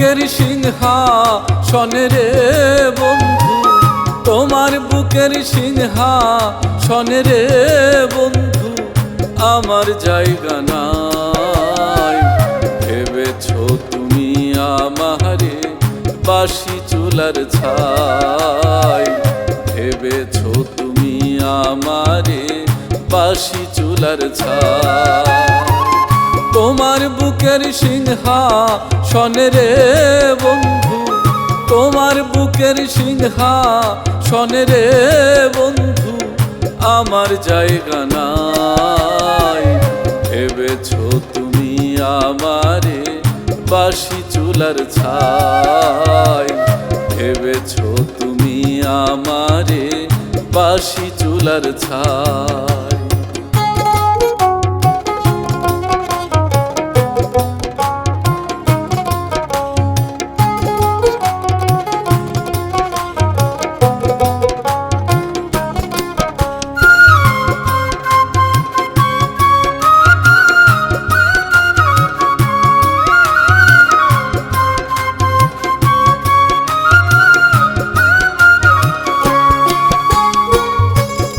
বুকের সিংহাসনে রে বন্ধু, তোমার বুকের সিংহাসনে রে বন্ধু আমার জায়গা নাই। ভেবেছো তুমি আমারে বাসি চুলার ছাই, ভেবেছো তুমি আমারে বাসি চুলার ছাই। তোমার বুকের সিংহাসনে রে বন্ধু, তোমার বুকের সিংহাসনে রে বন্ধু আমার জায়গা নাই। ভেবেছো তুমি আমারে বাসি চুলার ছাই, ভেবেছো তুমি আমারে বাসি চুলার ছাই।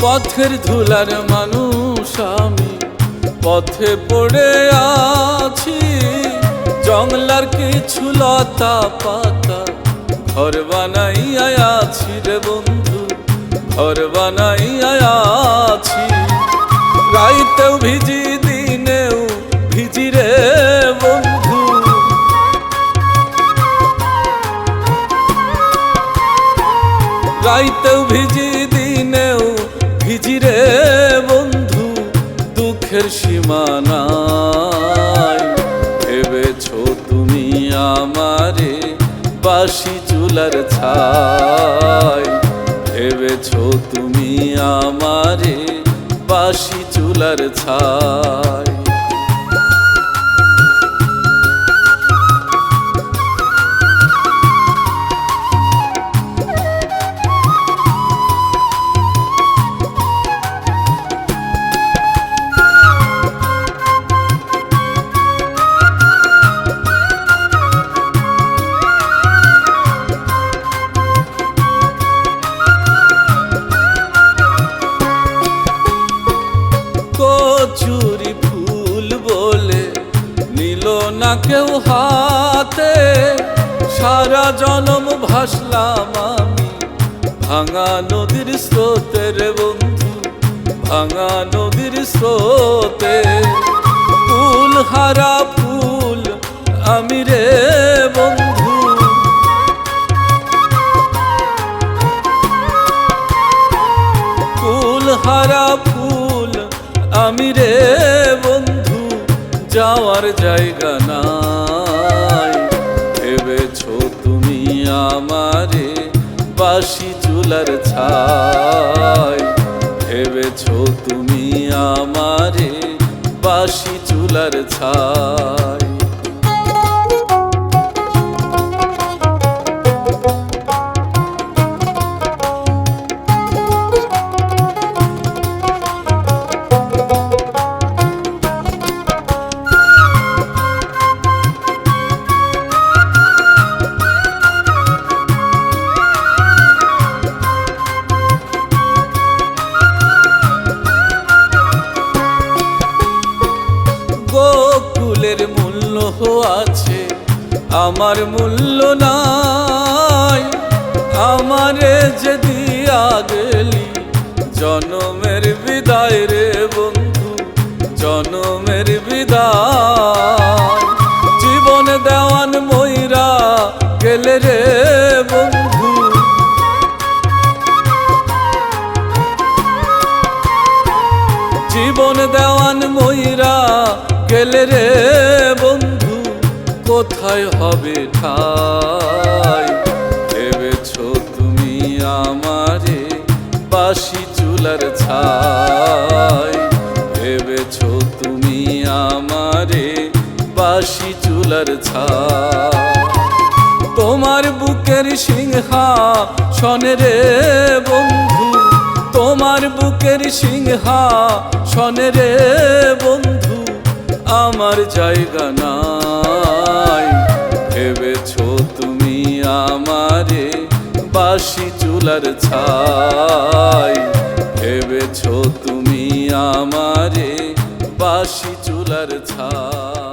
পথের ধুলার মানুষ আমি, পথে পড়ে আছি। জংলার কিছু লতা পাতা ঘর বানাইয়া আছি রে বন্ধু, ঘর বানাইয়া আছি। রাইতেও ভিজি দিনেও ভিজি রে বন্ধু, রাইতেও ভিজি দিনেও ভিজি রে বন্ধু দুঃখের সীমা নাই। ভেবেছো তুমি আমারে বাসি চুলার ছাই, ভেবেছো তুমি আমারে বাসি চুলার ছাই। কচুরি ফুল বলে নিল না কেউ হাতে, সারা জনম ভাসলাম আমি ভাঙা নদীর স্রোতে রে বন্ধু, ভাঙা নদীর স্রোতে। ফুল হারা ফুল আমি রে বন্ধু, ফুল হারা ফুল আমি রে বন্ধু যাওয়ার জায়গা নাই। ভেবেছো তুমি আমারে বাসি চুলার ছাই, ভেবেছো তুমি আমারে বাসি চুলার ছাই। গোকুলের মূল্য আছে আমার মূল্য নাই, আমারে যে দিয়া গেলি জনমের বিদায় রে বন্ধু, জনমের বিদায়। জীবন দেওয়ান মইরা গেলে রে বন্ধু, জীবন দেওয়ান মইরা গেলে রে বন্ধু কোথায় হবে ঠাই। ভেবেছো তুমি আমারে বাসি চুলার ছাই, ভেবেছো তুমি আমারে বাসি চুলার ছাই। তোমার বুকের সিংহাসনে রে বন্ধু, তোমার বুকের সিংহাসনে রে বন্ধু আমার জায়গা নাই। ভেবেছো আমারে বাসি চুলার ছাই ভেবেছো তুমি আমারে বাসি চুলার ছাই